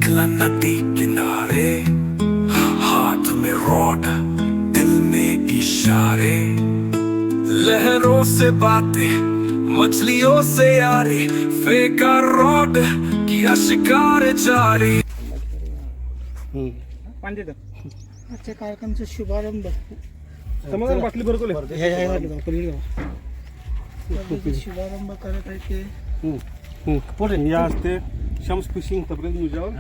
निकला नदी किनारे, हाथ में रॉड दिल में इशारे, लहरों से बातें मछलियों से यारी, फेंका रॉड किया शिकार जारी। आजच्या कार्यक्रमाचा शुभारंभ समाधान बाटली बरोबर शुभारंभ करत आहे ते या असते शम्स फिशिंग तबरेज मुजावर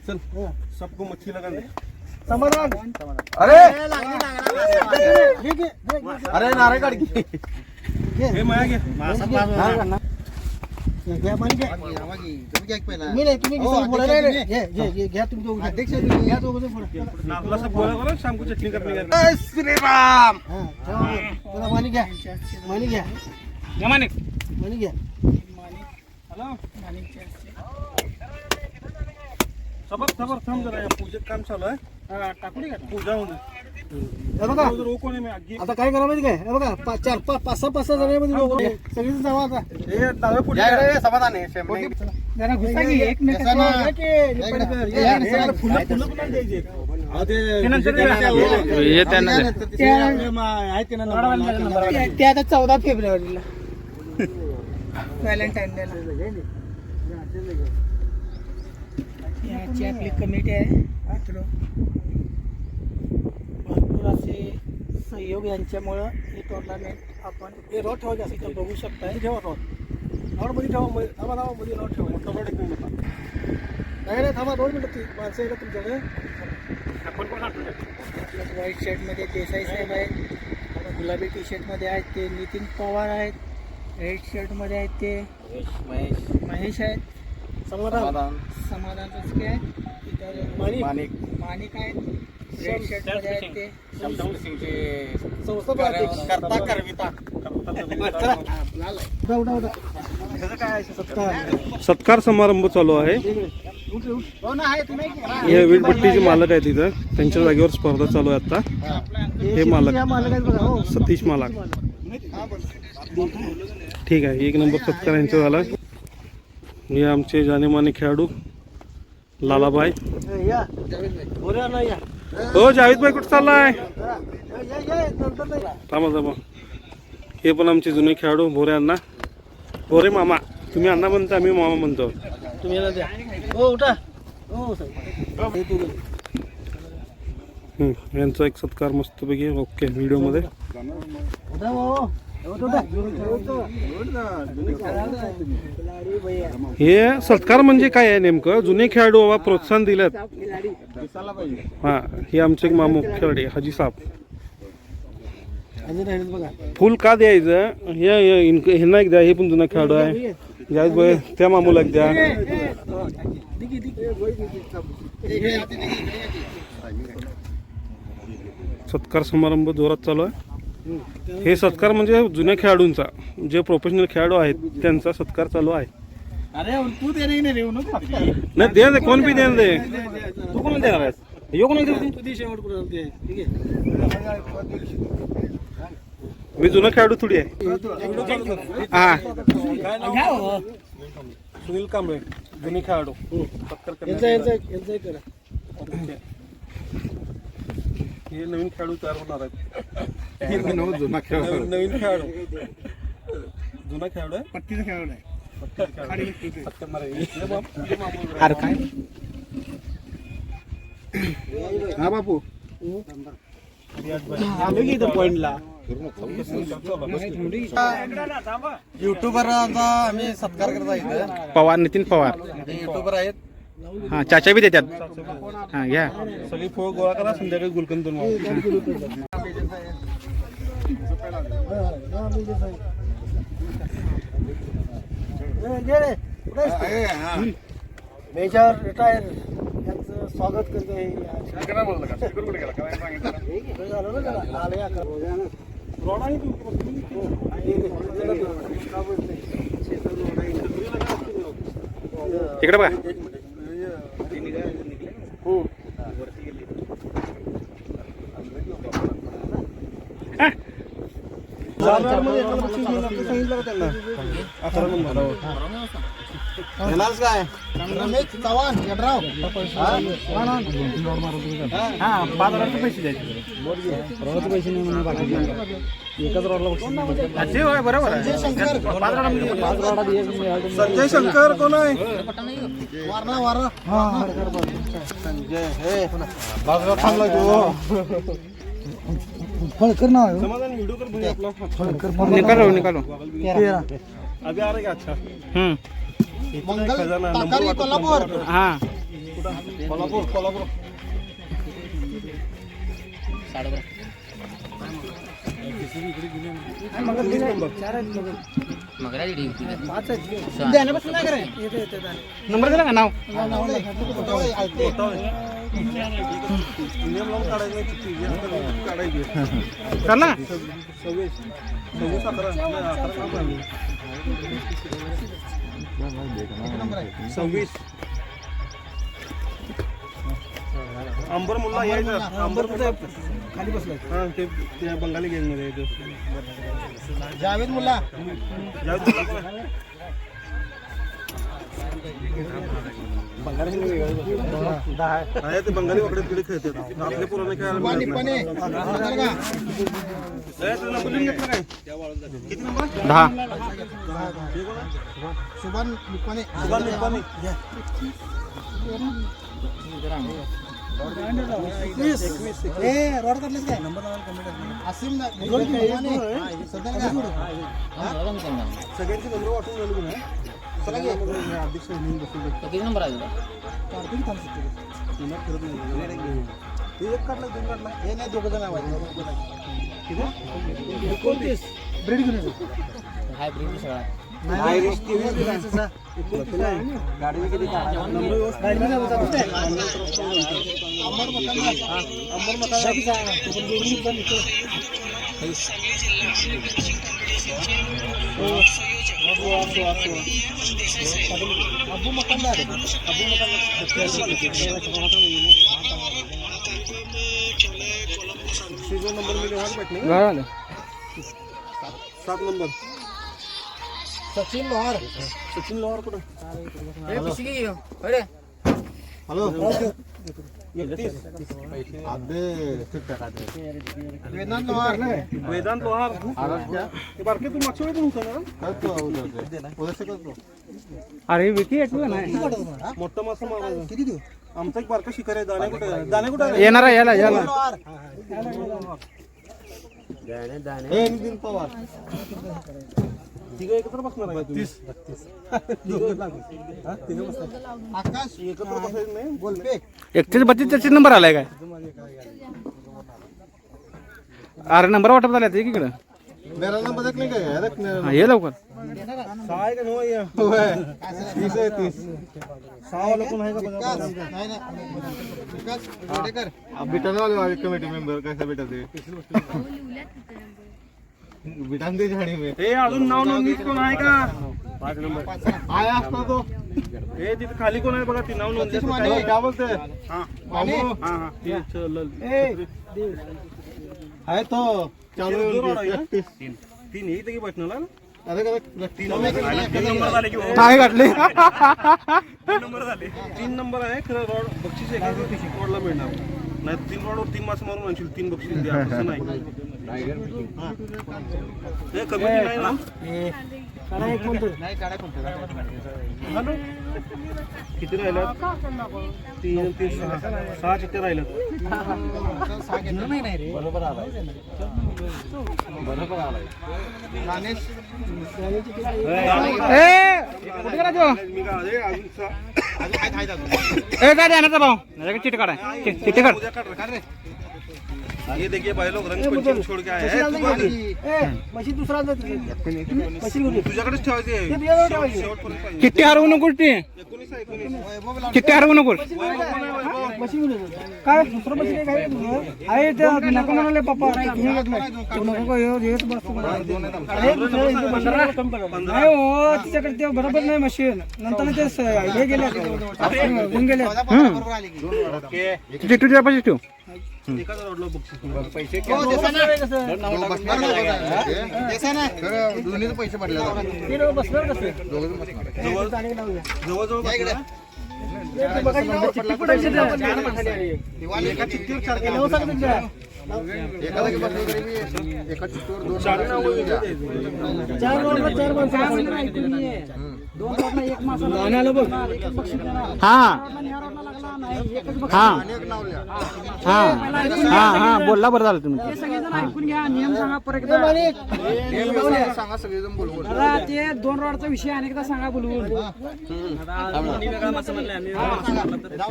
चल सबको मच्छी लगा दे। समाधान अरे अरे नारे काढ की हे माया घे घ्या पाणी घ्या मी नाही तुम्ही बोलायला नाही घ्या तुम्ही दोघं अध्यक्ष घ्या दोघं पुढे आपला सब बोला करो शाम को चटनी करने का। श्री राम त्याला पाणी घ्या पाणी घ्या मानिक पाणी घ्या हॅलो सबर सबर थांब जरा, या पूजेत काम चालू आहे। टाकू दे का पूजा होऊन हे बघा रोको नाही मी आगी आता काय करा माहिती काय हे बघा 4-5 जणांमध्ये सगळीच जावा आता हे डावे पुढे समाधान आहे जरा घुसा की एक फुलं पण द्यायचे ते आता 14 फेब्रुवारीला व्हॅलेंटाईन डेला याची आपली कमिटी आहे भरपूर असे सहयोग यांच्यामुळं ही टुर्नामेंट आपण हे रॉड ठेवायचे असं इथं बघू शकताय ठेवा रॉडमध्ये ठेवा थांबा मध्ये रॉड ठेवा मोठा रॉड एक मिनिट नाही थांबा 2 मिनिटं ती माणसं येतात तुमच्याकडे आपण पण आपल्या व्हाईट शर्टमध्ये देसाई साहेब आहेत, गुलाबी टी शर्टमध्ये आहेत ते नितीन पवार आहेत, रेड शर्टमध्ये आहेत ते महेश आहेत, समाधान कसके आहेत, इतर माणिक आहेत, रेड शर्टमध्ये आहेत ते सत्कार समारंभ चालू आहे। हे वीटभट्टीचे मालक आहेत तिथं, त्यांच्या जागेवर स्पर्धा चालू आहे आता। हे मालक सतीश मालक, ठीक आहे। एक नंबर सत्कार यांचा झाला। हे आमचे जानेमाने खेळाडू लालाबाई। हो जावेद भाई कुठं चाललाय? थांबा हे पण आमचे जुने खेळाडू भोरे अण्णा, भोरे मामा, तुम्ही अण्णा म्हणता आम्ही मामा म्हणतो। तुम्ही याला द्या हो उठा हो यांचा एक सत्कार मस्तपैकी ओके व्हिडिओ मध्ये। हे सत्कार म्हणजे काय आहे नेमकं? जुने खेळाडू बाबा प्रोत्साहन दिलेत। हा हे आमचे एक मामू खेळाडू हाजी साहेब। फुल का द्यायचं? ह्यांना एक द्या, हे पण जुना खेळाडू आहे। जावेद भाई त्या मामूला एक द्या। सत्कार समारंभ जोरात चालू आहे। हे सत्कार म्हणजे जुन्या खेळाडूंचा, जे प्रोफेशनल खेळाडू आहेत त्यांचा सत्कार चालू आहे। नाही दे कोण बी दे दे, तू कोण देणार आहेस? यो कोण मी जुना खेळाडू थोडी आहे। हा सुनील कांबळे जुने खेळाडू सत्कार हे नवीन खेळाडू तयार होणार आहेत। नवीन खेळाडू जुना खेळाडू आहे, पट्टीचा खेळाडू आहे। हा बापू पॉइंटला युट्यूबरचा आम्ही सत्कार करत आहे। पवार, नितीन पवार युट्यूबर आहेत। हा चाचा बी देतात। हा घ्या सगळी फळ गोळा करा, संध्याकाळी गुलकंद मेजर रिटायर यांचं स्वागत करते। इकडे बघा। येणारच काय रमेश चव्हाण यड्राव पैसे द्यायचे बरोबर आहे. संजय शंकर कोण आहे? वारणा वारा संजय हे बाजूला थांबला तू समाधान व्हिडिओ कर भैया आपला निकालो अभी आ रहा है अच्छा मंगल ताकारी कोल्हापूर हा कोल्हापूर नंबर दिला का नाव नियम लावून काढायचं नाही चुकी काढायची कर ना 26 अंबर मुल्ला यायचं अंबर खाली बसलाय. हा ते बंगाली गँग मध्ये यायचं जावेद मुल्ला आहे ते बंगाली वगैरे तिकडे खेळतात आपल्या पुराने खेळायला मिळत नाही. निप्पाणे तुझा नंबर लिहून घेतला काय? किती नंबर? 10 सुभान निप्पाणे रोड काढलेच काय असीम सगळ्यांची नंबर वाटून झाली ना चला की अध्यक्ष म्हणून बसून किती नंबर आहे ते एक काढला दोन काढला हे नाही दोघं जण आहेत ब्रेड घेऊन येतो. आयरिश TV दिला. 29 आहे. गाडी किती काढा नंबर व्यवस्थित गाडी घेऊन जातो काय? अंबर मकान अब्बू मकानदार जो नंबर मिले वहां बैठने 7 नंबर सचिन लोहार सचिन लोहार कुठं हॅलो 31 अबे वेदांत लोहार वेदांत लोहार ते बारके तू मागच्या वेळी पण होता ना अरे विकी येतो ना मोठा मासा मारायचा किती देऊ आमचा एक बारका शिकारी आहे दाणे कुठे आहे? येणार आहे याला हे नितीन पवार तिघं एकत्र बसणार आहे 32 आकाश एकत्र बसायचं नाही बोलपे 31-32 नंबर आलाय काय अरे नंबर वाटप झाला ते इकडं मेरा नंबर देख नहीं गया देख हा ये लवकर सहा आहे का नऊ आहे 30 है 30 सहा वाला कोण आहे का बघा नहीं नहीं विकास वाडेकर अब बिटाने वाले कमेटी मेंबर कैसा बेटा दे बिटान दे झाड़ी में हे अजून नाव नोंदणी कोण आहे का 5 नंबर आया असता तो हे तिथे खाली कोण आहे बघा ती नाव नोंदणी माने क्या बोलते हां माने हां हां ती चल है तो चालू तीन ही तरी बसणार अरे का 3 नंबर झाले की काय घातले 3 नंबर झाले 3 नंबर आहे खरं रॉड बक्षीस एका रॉडला मिळणार नाही 3 रॉडवर 3 मास मारून आणशील 3 बक्षीस द्या असं नाही हे कमिटी नाही ना हॅलो किती राहिलं 3 6 चिठ्ठ्या राहिलं गणेश कुठे गेला तो मी काय अजून ए काय द्या भाऊ चिट्टी काढा चिट्टी काढ उद्या काढ रे ये देखिए भाई लोग रंग पंचम छोड़ के आए हैं मशीन दुसरा तुझ्याकडेच ठेवायची आहे शेवटपर्यंत पाहिजे. चिट्टी हरवू नको ती 19 चिट्टी हरवू नको मशीन काय दुसरं मशीन काय आहे ते नको म्हणाले पप्पा नको येत बस नाही हो तिच्याकडे ते बरोबर नाही मशीन नंतर ते हे गेले होऊन गेले चिट्टी तुझ्या पाहिजे ठेव एकाच रॉडला बक्षीस. पैसे दोन्हीचे पैसे पडले बसणार कसं दोघं बसणार जवळजवळ बसला. एका चिठ्ठीवर चार एका जागी बसलं तरी बी एका चिठ्ठीवर दोन चार नावं वेगळी आहेत. हा हा अनेक नाव लिहा. हा हा हा बोलला बरं झालं तुम्ही. ऐकून घ्या नियम सांगा परत सांगा सगळेजण बोलवून ते 2 रॉडचा विषय अनेकदा सांगा बोलवून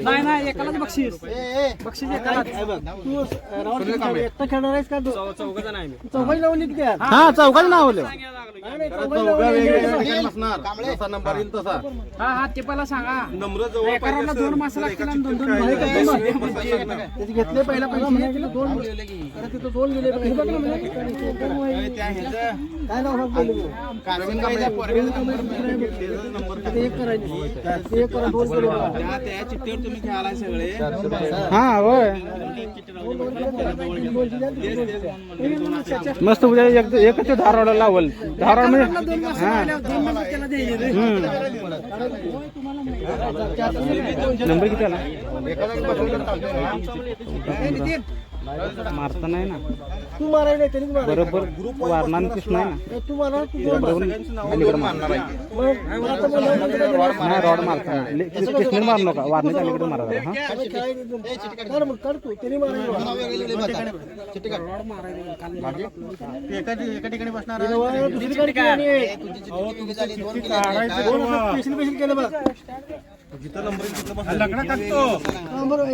नाही एकालाच बक्षीस एकालाच तू एकटा खेळणार आहेस का चौघाची लावून किती हा चौकाच नाव आलं. नसणार जसा नंबर येईल तसा हा ते पहिला सांगा नम्र जवळ एका पाहिजे रॉडला असेल 2 मास तर लागतील एका आणि 2 चिठ्ठीत 2 काय घेतले पहिला पैसे 2 तिथं 2 गेले काय नाव कारवीन कांबळे एक करायची एक करा 2 केले हा होय मस्त उद्या एकच धारवाडा लावल धारवाड म्हणजे हा नंबर किती आला मारता नाही ना तू मारायला त्यांनी बरोबर वारणार तीच नाही ना तू मारा अलीकडे मारणार नाही रॉड मारता किसने मारू नका वारण्याच्या अलीकडे मारा हा करतो त्यांनी एका ठिकाणी बसणार स्पेशल केलं बघ जिथं नंबर येईल तिथं बसा. लकडा टाकतो. अंबरबाई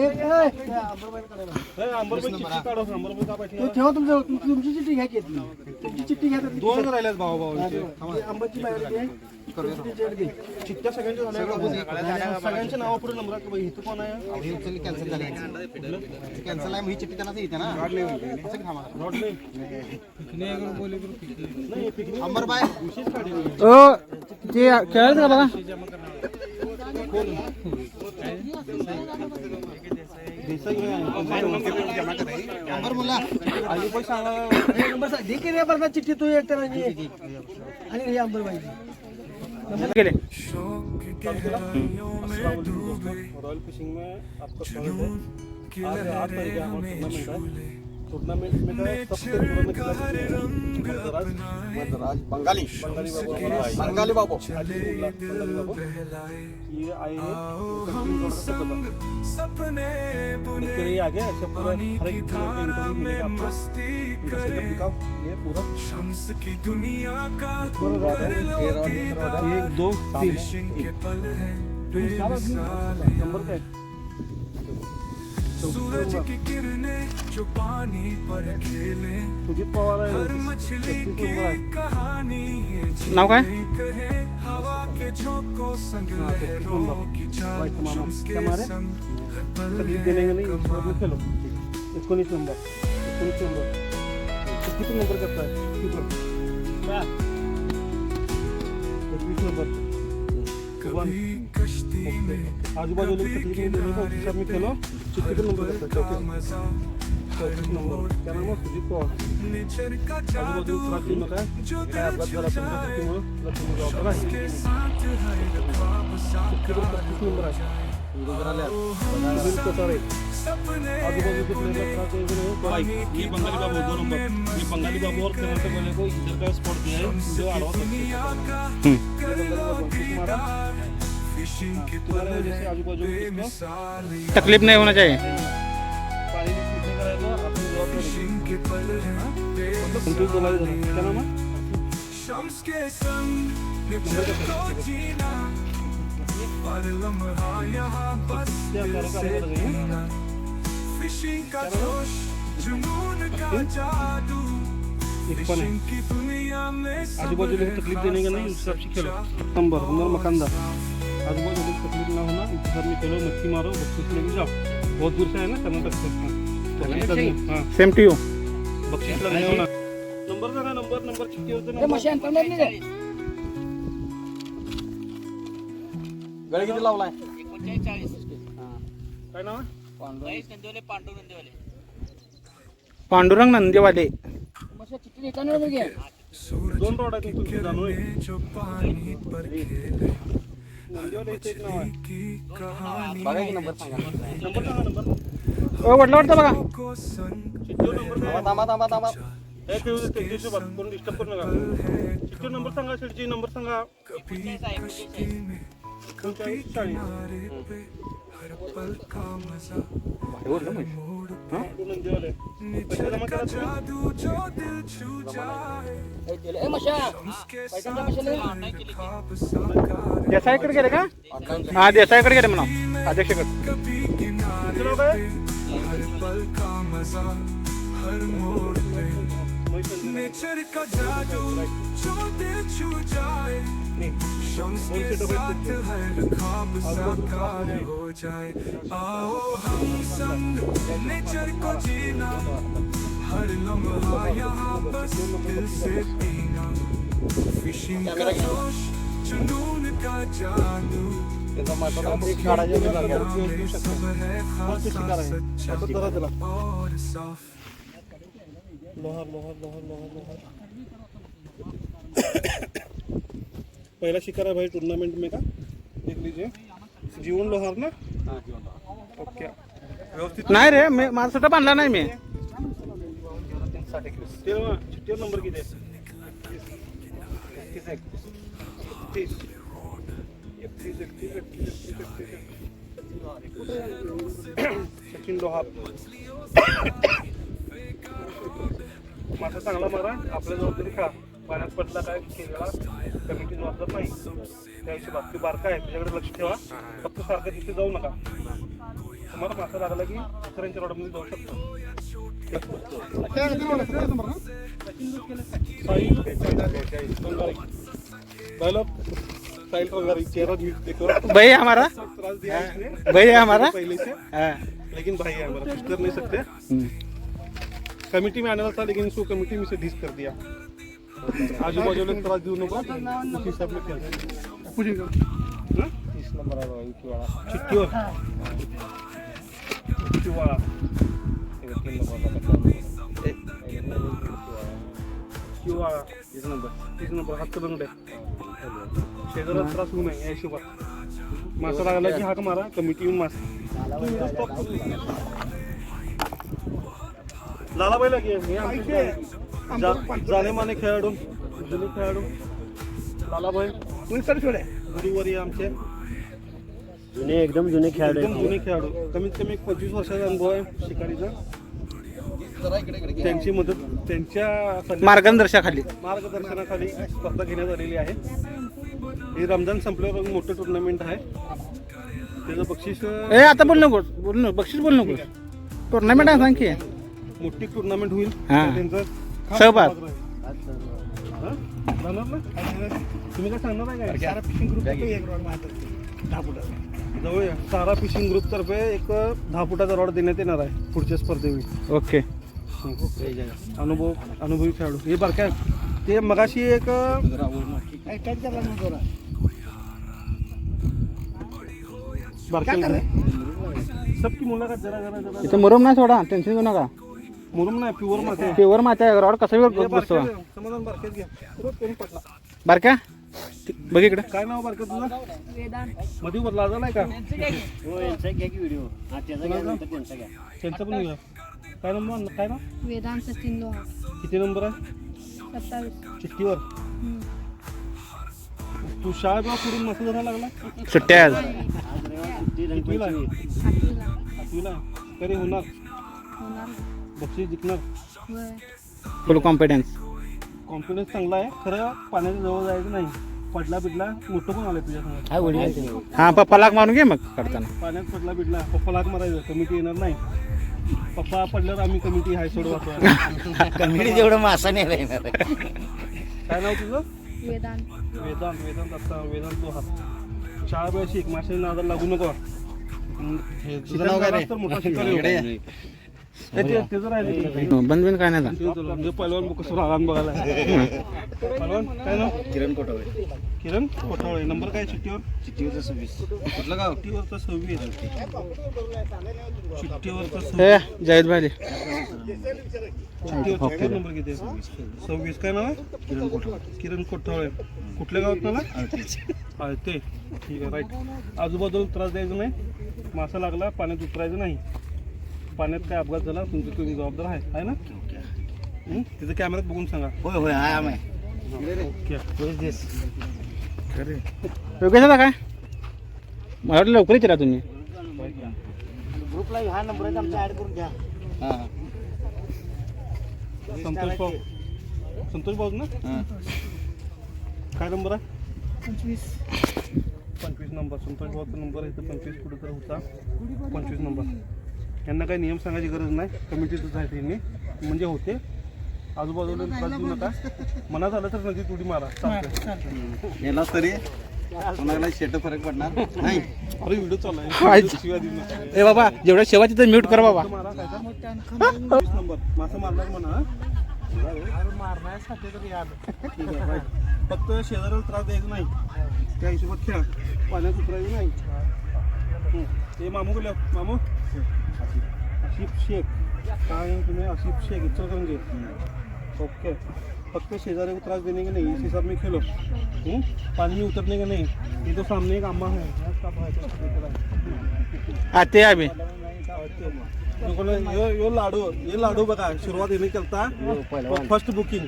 चिठ्ठी काढव. अंबरबाई का पाहिजे? ठेवा तुमची चिठ्ठी घ्या घेतली तुमची चिठ्ठी घ्या दोन राहिल्यात भाऊ आंबाची चिठ्ठ्या सगळ्यांच्या झाल्या. सगळ्यांच्या नावापुढे नंबर आहे. इथं कोण आहे? कॅन्सल झाली कॅन्सल आहे ही चिठ्ठी त्यांना येते ना रॉड नाही. अंबरबाई ओ ते खेळायचं का बघा अंबर बोला चिठ्ठी तू एक तर आणि हे अंबरबाई गेले शौक गहराइयों में डूबे रॉयल फिशिंग में आपका स्वागत जुनून की है. आज 8 तारीख है हमारा टूर्नामेंट है. टूर्नामेंट में सबसे टूर्नामेंट का मदराज बंगाली बंगाली बाबू बंगाली बाबू ये आए हैं सपने बुने ये आगे अच्छा पूरा हर एक इंटरव्यू मिलेगा आपको. मस्ती सेटअप दिखाओ ये पूरा शम्स की दुनिया का 1 2 3 के पल है बेमिसाल नंबर क्या है? सूरज की किरणें जो पानी पर खेले सुजीत पवार है. हर मछली की कहानी है नाव काय कहे हवा के झोंकों संग लहरों की चाल शम्स के संग तकलीफ देने का नहीं. इसमें खेलो 19 नंबर कितने नंबर करता है? 21 नंबर कभी कश्ती में आजू-बाजू लोग तकलीफ नहीं देने का हिसाब में खेलो. चिट्ठी का नंबर करता है. मजा 34 नंबर क्या नाम है? सुजीत पवार. नेचर का आजूबाजू पूरा टीम होता है. काय अपघात झाला तुमच्या चुकीमुळे तुला तुम्ही जबाबदार आहे. के साथ है ख्वाब चिट्ठीवर 35 नंबर आहे. सुनील कसारे. सपने आजूबाजू के प्लेयर त्रास देंगे नहीं. ये बंगाली बाबू 2 नंबर. ये बंगाली बाबू और कर्नाटक वाले को इधर का स्पॉट दिया है. जो आड़वा दुनिया का कर लो दीदार फिशिंग के पल जैसे आजू-बाजू में बेमिसाल तकलीफ नहीं होना चाहिए पानी में कूदने का रहेगा अपनी जवाब में फिशिंग के पल कंप्लीट बोला क्या नाम है? शम्स के संग निकल तो जीना पर लम्हा यहाँ बस दिल से जीना फिशिंग का जोश जुनून का जादू फिशिंग की दुनिया में सब आजू-बाजू लोग तकलीफ देने का नहीं. उस हिसाब से खेलो. नंबर मकानदार आजू-बाजू लोग तकलीफ ना होना. इस हिसाब में खेलो. मच्छी मारो. बख्शीश लेके जाओ. बहुत दूर से है ना कर्नाटक से. हाँ सेम टू यू बख्शीश लगने होना. नंबर का नंबर चिट्ठी होते ना. गळे किती लावलाय काय नाव आहे? पांडुरंग नंदेवाले. दोन रोड आहेत तुमची जाणून जो पानी पर खेले नंदीवाला इथे एक नाव आहे. की कहानी नंबर सांगा नंबर. वाटलं वाटतं बघा. को संग चिट्टीवर नंबर काय? हे ठेवू दे, ते सोबत कोण डिस्टर्ब करू नका. चिट्टीवर नंबर सांगा, शेटची नंबर सांगा. कभी कश्ती में कभी किनारे पे हर पल का मजा मोड़ पे नंदीवाले नेचर का जादू जो दिल छू जाए उसके साथ ख्वाब साकार देसाईकडे गेले का? हा देसाईकडे गेले म्हणा अध्यक्षकडे. कभी किनारे पे हर पल का मजा हर मोड़ पे नेचर का जादू जो दिल छू जाए शम्स के साथ हर ख्वाब साकार हो जाए आओ हम संग नेचर को जीना हर लम्हा यहाँ बस दिल से पीना फिशिंग का जोश जुनून का जादू सब है खास सच्चा और साफ लोहार. पहला शिकारा भाई टूर्नामेंट में का देख लीजिए. जीवन लोहार ना. ओके व्यवस्थित. नाही रे मी माझा सुद्धा बांधला नाही मी. चिट्टीवर नंबर किती आहे? 31. सचिन लोहार. मासा चांगला मारा, आपल्या जबाबदारी खेळा. पाण्यात पडला काय केलेला कमिटी जबाबदार नाही. त्या हिशोबात ती बारका आहे, त्याच्याकडे लक्ष ठेवा. फक्त सारखं तिथे जाऊ नका. तुम्हाला मासा लागला की दुसऱ्यांच्या रोडमध्ये जाऊ शकतो. भाई है हमारा, भाई है हमारा. पहले से लेकिन भाई है हमारा, कुछ कर नहीं सकते. कमेटी में आने वाला था लेकिन इसको कमेटी में से डिस कर दिया. आजू बाजू लोग त्रास दूर उस हिसाब में खेलते. 30 नंबर चिट्टीवाला 30 नंबर हात बंगडे. शेजारात त्रास होऊ नये या हिशोबात. मासा लागला की हाक मारा, कमिटी येऊन मासा. लालाबाईला घे, हे आमचे जाणे माने खेळाडू, जुने खेळाडू लालाबाई गुरुवारी आमचे एकदम जुने खेळाडू. कमीत कमी 25 वर्षाचा अनुभव आहे शिकारीचा. त्यांची मदत, त्यांच्या मार्गदर्शनाखाली स्पर्धा घेण्यात आलेली आहे. हे रमजान संपल्यावर मोठं टुर्नामेंट आहे. त्याचं बक्षीस आता बोल नको बक्षीस बोल नको. टुर्नामेंट आहे सांग की. मोठी टुर्नामेंट होईल. हा. त्यांचा सहभाग. जाणार ना तुम्ही काय सांगणार आहे काय? जवळ सारा फिशिंग ग्रुप तर्फे एक 10 फुटाचा रॉड देण्यात येणार आहे पुढच्या स्पर्धेवेळी. ओके. अनुभवी खेळाडू हे बरं काय ते मगाशी एक सबकी मुलाखत जरा इथे मुरुम नाही सोडा, टेन्शन घेऊ नका. मुरुम नाही प्युअर माते. प्युअर माती आहे. रॉड कसा बसतो समाधान बारक्यात घ्या. कोण पडला बारक्या बघ इकडे. काय नाव बारक्या तुझं? मध्ये बदला झालाय का? त्यांचा पण घ्या. काय नंबर काय नाव? वेदांत सचिन लोहार. किती नंबर आहे? 27. चिठ्ठीवर. तू शाळा किंवा पुढून मस्त धरायला लागला. सुट्ट्या आज. कितवीला आहे? 8वीला. तरी होणार बक्षीस जिंकणार. फुल कॉन्फिडन्स. कॉन्फिडन्स चांगला आहे. खरं पाण्याच्या जवळ जायचं नाही. पडला बिडला मोठं पण आलं तुझ्यासमोर. हा पप्पा लाग मारून घे मग काढताना. पाण्यात पडला बिडला पप्पा लाग मारायचं. कमिटी येणार नाही. पप्पा पडल्यावर आम्ही कमिटी हाय सोडवा. कमिटी जेवढं मासा नाही राहणार. काय नाव तुझं? वेदांत. वेदांत लोहार. शाळा वेळ शिक. माशाच्या नादाला लागू नको. तर मोठा शिकारी त्याचं राहिलं. बंद काय नाही म्हणजे पहिलवान कसं रागान बघायला. पहिलवान काय नाव? किरण कोटावळे. किरण कोठावळे. नंबर काय चिठ्ठीवर? चिठ्ठीवरचं 26. कुठलं गाव? चिठ्ठीवरचा 26. चिठ्ठीवरचा 26. जावेद भाई चिठ्ठीवर नंबर किती आहे? 26. काय नाव आहे? किरण कोठावळे. कुठल्या गावात मला ते ठीक आहे, राईट. आजूबाजूला त्रास द्यायचा नाही, मासा लागला पाण्यात उतरायचं नाही, पाण्यात काय अपघात झाला तुमची तुम्ही जबाबदार आहे ना? तिथं कॅमेऱ्यात बघून सांगा. होय होय आहे आम्ही. ओके. योगेश दादा काय मला वाटलं लवकर येते तुम्ही. ग्रुपला हा नंबर आहे आमचा ऍड करून घ्या. हां संतोष भाऊ ना? काय नंबर आहे? 25 नंबर. संतोष भाऊचा नंबर आहे, 25 पुढे तर होता 25 नंबर. यांना काही नियम सांगायची गरज नाही, कमिटीतच आहे त्यांनी, म्हणजे होते. आजूबाजूला त्रास देऊ नका, मनात आलं तर नदी तुडी मारा, चालतं. याला तरी कोणाला शेट फरक पडणार नाही. अरे व्हिडिओ चालू आहे, शिवाय देऊ नका. ए बाबा जेवढ्या शेवा तिथं म्यूट कर बाबा. मारा काय का? 25 नंबर मासा मारला म्हणा. मारण्यासाठी तरी आलं. ठीक आहे, right. फक्त शेजाऱ्याला त्रास द्यायचा नाही, त्या हिशोबात खेळा, पाण्यात उतरायचं नाही. हे मामू गेलो, मामू आसिफ शेख. काय तुम्ही? आसिफ शेख इचलकरंजी. ओके. फक्त शेजारे को त्रास देने के नहीं, इस हिसाब में खेलो. पानी में उतरने का नहीं. ये तो सामने एक अम्मा है, आते अभी यो लाडू, ये लाडू बघा, सुरुवात येणे करता फर्स्ट बुकिंग.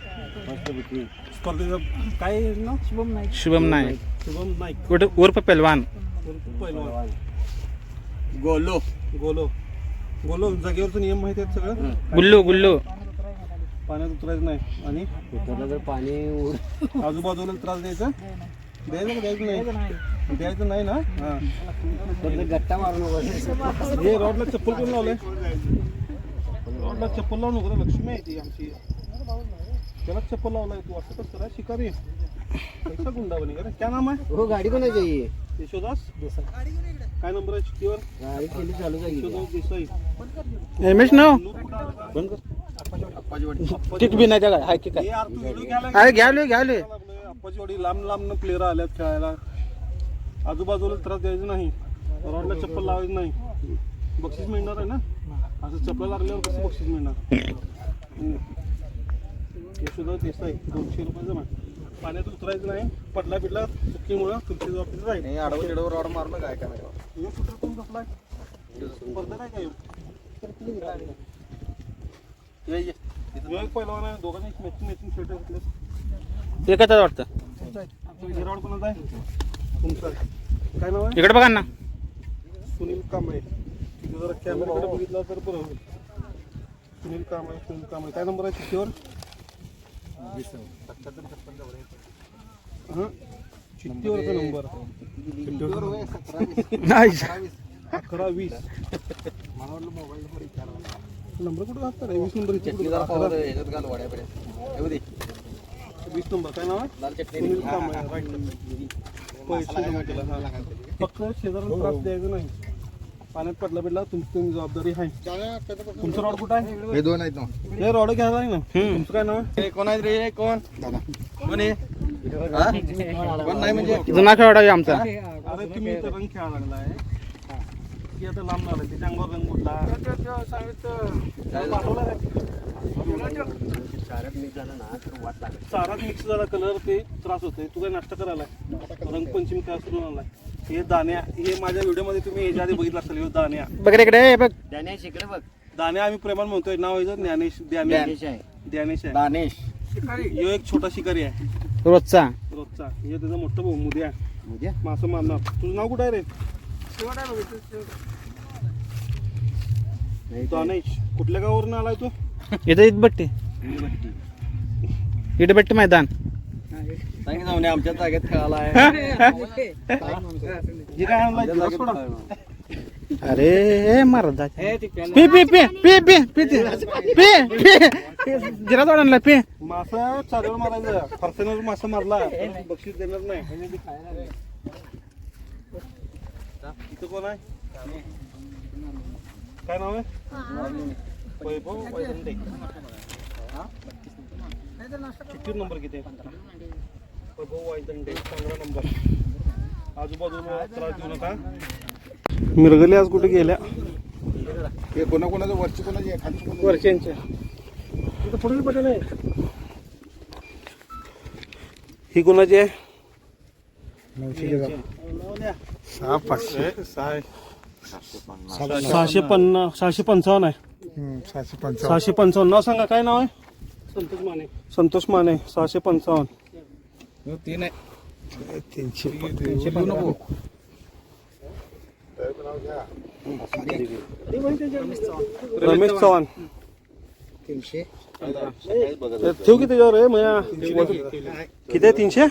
स्पर्धेचं काय ना? शुभम नाईक शुभम नाईक. कुठे उर्फ पहलवान. पहिलवान. गोलो गोलो गोलो जागेवरचं नियम माहिती आहेत सगळं. गुल्लू गुल्लू पाण्यात उतरायचं नाही आणि उतरलं तर पाणी आजूबाजूला त्रास द्यायचा द्यायचं नाही. द्यायचं नाही ना? हां. गट्टा मारून हे रॉडला चप्पल कोण लावलंय? रॉडला चप्पल लावून नको, लक्ष्मी आहे ती आमची, त्याला चप्पल लावलाय तू. असं कसं करा? शिकारी कैसा गुंडा बने का रे? क्या नाम आहे? हो गाडी कोणाची आहे? यशोदास. काय नंबर आहे चिठ्ठीवर? गाडी केली चालू जाईल. यशोदास देसाई. एमएस नो बंद कर. टिक बी नाही त्याला हाय की हे काय. यार तू व्हिडिओ घ्यायला अरे घ्यावले घ्यावले. आप्पाची वडी लांब लांब प्लेअर आल्यात खेळायला. आजूबाजूला त्रास द्यायचा नाही, रॉडला चप्पल लावायचं नाही. बक्षीस मिळणार आहे ना? असं चप्पल लागल्यावर कसं बक्षीस मिळणार? यशोदा देसाई 200 रुपये जमा. पाण्यात उतरायचं नाही, पडला बिडला चुकीमुळं तुमची जबाबदारी राहील. नाही आडवं चिडवं रॉड मारलं काय काय हे कुठं कोण बसलाय? स्पर्धा काय काय? पहिलवान आहे, दोघांनी मॅचिंग शर्ट घातले. एकच वाटतं. रॉड कोणाचा आहे? तुमचा आहे. काय नाव आहे? इकडे बघा ना. सुनील कांबळे. तिथे जरा कॅमेराकडे बघितला तर बरं होईल. सुनील कांबळे. काय नंबर आहे चिठ्ठीवर? हां, चिठ्ठीवरचा नंबर 11-20. नंबर कुठं घातला रे? 20 नंबर इथे कुठं घातला? 20 नंबर. काय नाव आहे? सुनील कांबळे. राईट. पैसे जमा केला. हां. फक्त शेजाऱ्याला त्रास द्यायचा नाही, पाण्यात पडला बिडला तुमची तुम्ही जबाबदारी आहे. तुमचं रॉड कुठं आहे? हे दोन आहेत ना. हे रॉड घ्यायला नाही ना? तुमचं काय नाव आहे? कोण आहे रे? कोण कोण आहे? कोण नाही म्हणजे जुना खेळाडू आहे आमचा. अरे तुम्ही इथं रंग खेळायला लागलाय की आता लांब लागलाय, त्याच्या अंगावर रंग उठला. चारात मिक्स झाला कलर, ते त्रास होतोय. तू काय नाश्ता करायला रंगपंचमी काय सुरू झालाय? हे दाण्या, हे माझ्या व्हिडिओमध्ये तुम्ही याच्या आधी बघितलं असेल. हे दाण्या बघ रे इकडे बघ. दानेश इकडे बघ. दाण्या आम्ही प्रेमाने म्हणतोय. नाव आहे ज्ञानेश. दानेश आहे. ज्ञानेश आहे. दानेश ह्यो एक छोटा शिकारी आहे रोजचा. रोजचा. हे त्याचा मोठं भाऊ मुद्या उद्या मासं मारणार. तुझं नाव कुठं आहे रे? दानेश. कुठल्या गावावरून आलाय तू? इथं इटबट्टी इटबट्टी मैदान. सांगितलं जाऊन आमच्या जागेत खेळायला आहे. हे काय आणलाय? Giraffe soda. अरे मर्दा पी पी पी पी पी पी पी पी जिरा आणला पी. मासा चादर मारायचं. फरसाण्यावर मासा मारला बक्षीस देणार नाही. इथं कोण आहे? काय नाव आहे? वैभव वैदंडे. चिठ्ठीवर नंबर किती आहे? वैभव वैदंडे 15 नंबर. आजूबाजूला त्रास देऊ नका. मिरगले आज कुठे गेल्या? हे कोणाकोणाचं वरची कोणाची आहे खाली कोणाची? वर्षांच्या ही कोणाची आहे? 655 आहे. 655 नाव सांगा, काय नाव आहे? संतोष माने. 655. रमेश चव्हाण. ठेव की त्याच्यावर आहे मया. किती आहे? 300.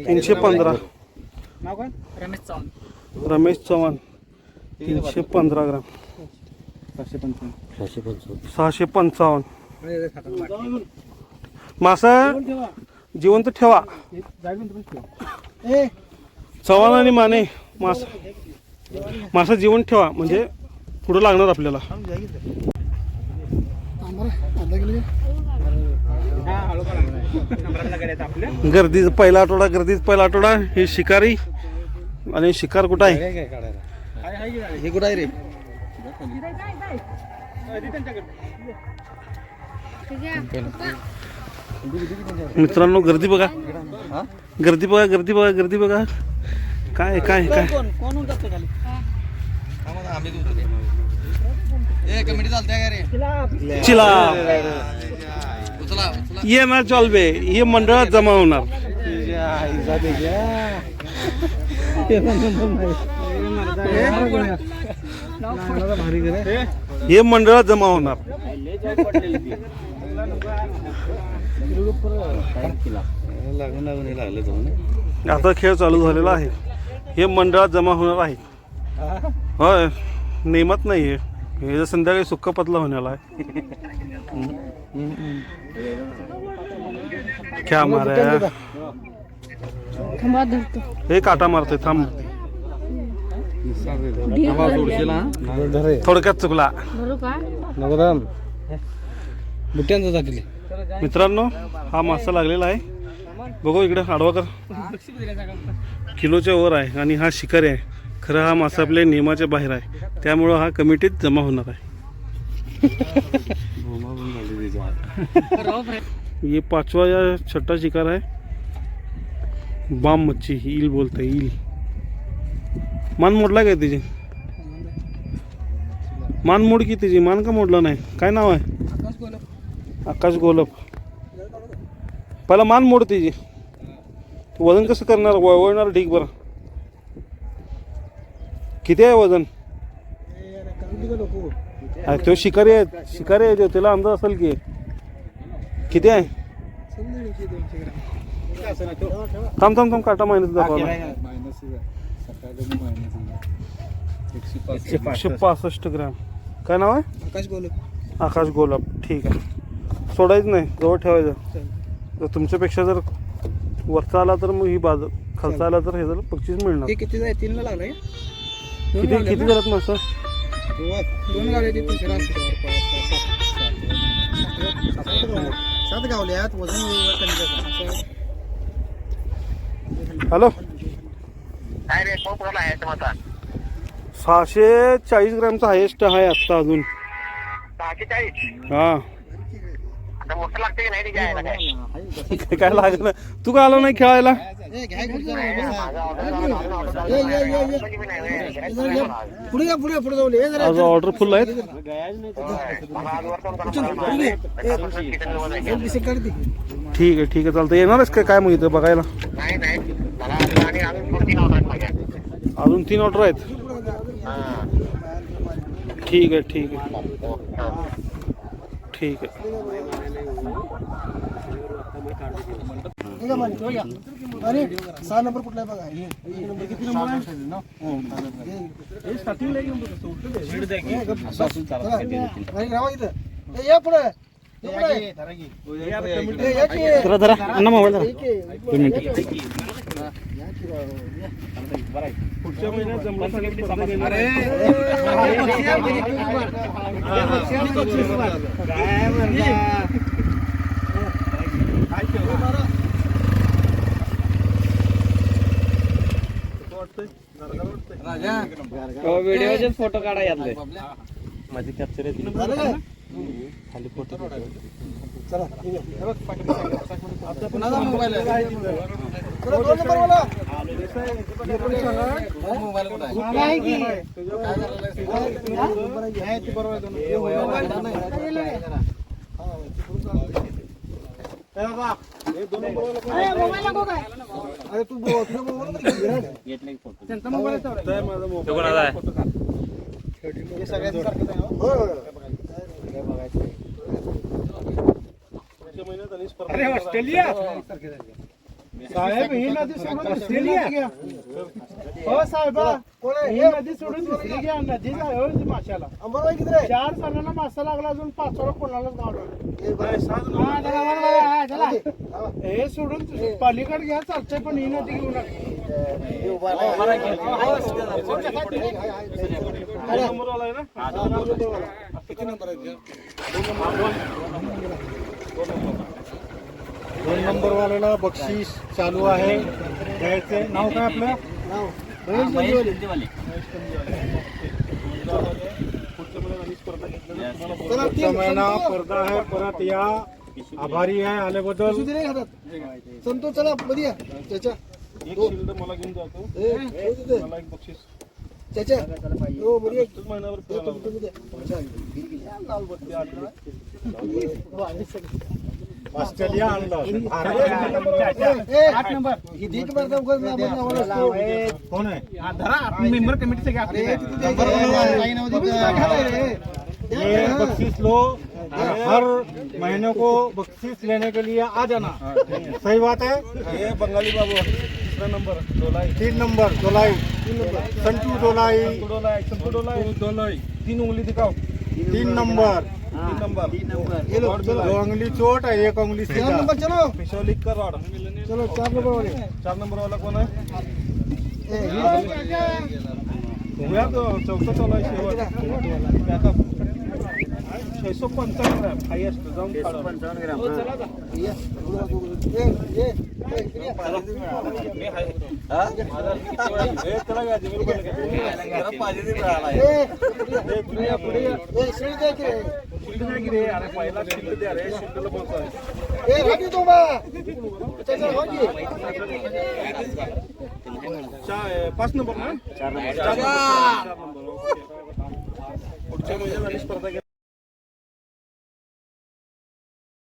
315. नाव काय? रमेश चव्हाण. रमेश चव्हाण 315 ग्राम. 655. मासा जिवंत ठेवा. चव्हाण आणि माने मासा जिवंत ठेवा म्हणजे पुढे लागणार आपल्याला. गर्दी पहिला आठवडा. हे शिकारी आणि शिकार कुठं आहे? हे कुठं आहे रे? मित्रांनो गर्दी बघा. गर्दी बघा. काय काय काय कमिटी चालते का रे? चिला ये ना चॉलबे. हे मंडळात जमा होणार. हे मंडळात जमा होणार. आता खेळ चालू झालेला आहे. हे मंडळात जमा होणार आहे. होय, नेमत नाहीये. हे जर संध्याकाळी सुक्का पतला होण्याला आहे. क्या मारा खंबा धरतो. हे काटा मारतोय. थांब, थोडक्यात चुकला. धरू का? मित्रांनो हा मासा लागलेला आहे. बघू इकडे आडवा कर. किलोच्या वर आहे आणि हा शिकारी आहे. खरं हा मासा आपल्या नियमाच्या बाहेर आहे. त्यामुळं हा कमिटीत जमा होणार आहे. ये 5वां या 6ठा शिकार है. बाम मच्छी ईल बोलते. ईल मान मोडला काय तिची? मान मोड की तिची. मान का मोडला नाही? काय नाव आहे? आकाश गोलप. पहिला मान मोड तिची. वजन कसं करणार? वळवणार ढीक बरं. किती आहे वजन? तो शिकारी आहे. तो त्याला अंदाज असेल की किती आहे. थांब काटा मायनस दाखवला. 165 ग्राम. काय नाव आहे? आकाश गोलप. ठीक आहे. सोडायचं नाही, जवळ ठेवायचं. जर तुमच्यापेक्षा जर वरचा आला तर मग ही बाजू, खालचा आला तर हे जर 25 मिळणार. किती जाय? 3 ला लागलाय. किती झालं मासा? 2 गावले. 7 गावल्यात. वजन हॅलो 640 ग्रामचा हायेस्ट आहे आत्ता अजून. 640. हा आता मोठं लागते की नाही? काय लागत ना. तू का आला नाही खेळायला? पुढे जाऊन आज ऑर्डर फुल आहेत. ठीक आहे चालतं. येणारच काय मग इथं बघायला? अजून 3 ऑर्डर आहेत. ठीक आहे. अरे 6 नंबर कुठला आहे बघा. किती नंबर आहे? या पुढे. धरा अण्णा मोबाईल धरा. पुढच्या महिन्यात जमला व्हिडिओचे फोटो काढा यातले. माझी कॅप्चर कुणाचा मोबाईल आहे? तुला 2 नंबर बोला. मोबाईल कुठं आहे? मला आहे की आहे ती बरोबर आहे. हे मोबाईल नाही. मोबाईल नको काय अरे तू तुझा मोबाईल त्यांचा मोबाईल आहे तेवढा. माझा मोबाईल हे सगळ्यांचं सारखंच आहे ना? होय. पुढच्या महिन्यात आणि स्पर्धा अरे ऑस्ट्रेलिया साहेब ही नदी सोडून ऑस्ट्रेलिया हो साहेब ही नदी सोडून दुसरी घ्या नदी जाऊ माशाला अंबरबाई किती रे? 4 जणांना मासा लागला अजून 5 कोणालाच गावला हे बरं. हे सोडून पलीकडे घ्या चालतंय पण ही नदी घेऊ नका हे उभा आहे. दोन नंबरवाला आहे ना? किती नंबर आहे? 2 नंबर वाल्याला बक्षीस चालू आहे द्यायचे नाव काय आपलं पुढच्या महिन्यात आणि स्पर्धा घेतल्या चला, पुढचा महिना स्पर्धा आहे परत या आभारी आहे आल्याबद्दल सुधी नाही हातात. संतोष चला मध्ये या. त्याच्या एक शिल्ड मला घेऊन जातो मला एक बक्षीस त्याच्या हो मध्ये या. एकच महिन्यावर फिरायला लावलं. लाल बत्ती आली. ऑस्ट्रेलिया आणलं ए, 8 नंबर ही दीट मारता उगाच मी आपण नावाला असतो. कोण आहे मेंबर कमिटीचे घ्या अरे तिथे द्यायचं. काही नाव देत नाही. ये बख्शीश लो हर महीने को बख्शीश लेने के लिए आ जाना सही बात है हे बंगाली बाबू 3 नंबर डोलाई 3 नंबर दोलाई संटू दोलाई डोलाई 3 उंगली दिखाओ 3 नंबर 3 नंबर ये लो, चलो 2 उंगली चोट है 1 उंगली 4 सीधा नंबर चलो पिशोली का रॉड चलो 4 नंबर वाले 4 नंबर वाला कोण आहे ए, भूया तो चौथा चालू आहे शेवट बॅकअप 655 ग्रॅम हायेस्ट जाऊन काढा. या. ए, इकडे या. हे त्याला घ्या, जमीन पण घ्या. ए, पुढे या, पुढे या. ए, शिळी द्या की रे. शिल्ड द्या की रे. अरे पहिला शिल्ड द्या रे. शिल्डला बोलतोय. ए, राखी तो बा. त्याच्या हो की. 5 नंबर ना 4 नंबर. पुढच्या महिन्यात आणि स्पर्धा घ्या.